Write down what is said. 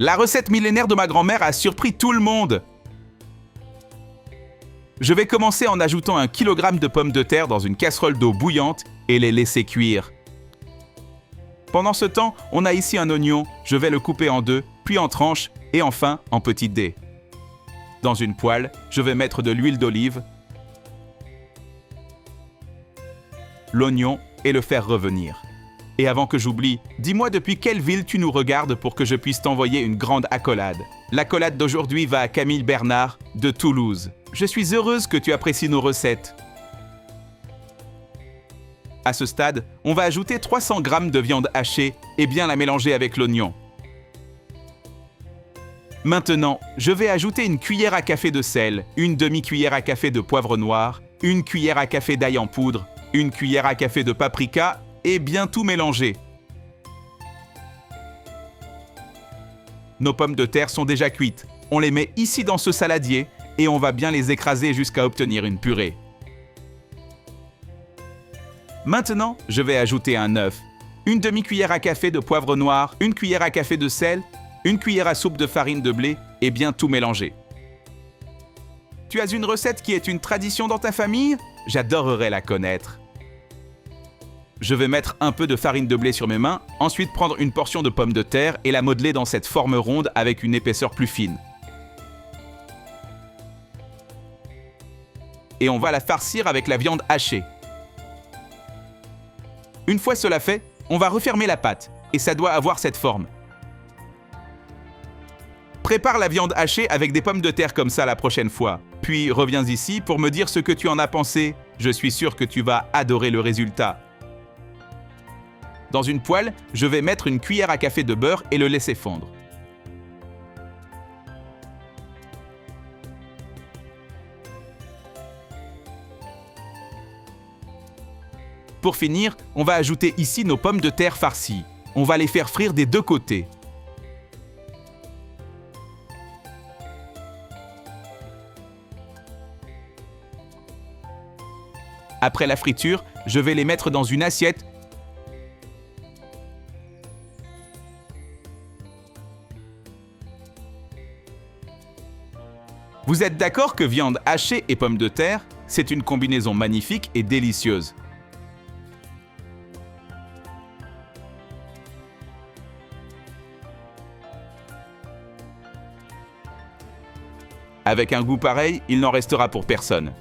La recette millénaire de ma grand-mère a surpris tout le monde. Je vais commencer en ajoutant 1 kg de pommes de terre dans une casserole d'eau bouillante et les laisser cuire. Pendant ce temps, on a ici un oignon, je vais le couper en 2, puis en tranches et enfin en petits dés. Dans une poêle, je vais mettre de l'huile d'olive, l'oignon et le faire revenir. Et avant que j'oublie, dis-moi depuis quelle ville tu nous regardes pour que je puisse t'envoyer une grande accolade. L'accolade d'aujourd'hui va à Camille Bernard de Toulouse. Je suis heureuse que tu apprécies nos recettes. À ce stade, on va ajouter 300 g de viande hachée et bien la mélanger avec l'oignon. Maintenant, je vais ajouter une cuillère à café de sel, une demi-cuillère à café de poivre noir, une cuillère à café d'ail en poudre, une cuillère à café de paprika et bien tout mélanger. Nos pommes de terre sont déjà cuites. On les met ici dans ce saladier et on va bien les écraser jusqu'à obtenir une purée. Maintenant, je vais ajouter un œuf, une demi-cuillère à café de poivre noir, une cuillère à café de sel, une cuillère à soupe de farine de blé et bien tout mélanger. Tu as une recette qui est une tradition dans ta famille? J'adorerais la connaître. Je vais mettre un peu de farine de blé sur mes mains, ensuite prendre une portion de pommes de terre et la modeler dans cette forme ronde avec une épaisseur plus fine. Et on va la farcir avec la viande hachée. Une fois cela fait, on va refermer la pâte et ça doit avoir cette forme. Prépare la viande hachée avec des pommes de terre comme ça la prochaine fois. Puis reviens ici pour me dire ce que tu en as pensé. Je suis sûr que tu vas adorer le résultat. Dans une poêle, je vais mettre une cuillère à café de beurre et le laisser fondre. Pour finir, on va ajouter ici nos pommes de terre farcies. On va les faire frire des deux côtés. Après la friture, je vais les mettre dans une assiette. Vous êtes d'accord que viande hachée et pommes de terre, c'est une combinaison magnifique et délicieuse. Avec un goût pareil, il n'en restera pour personne.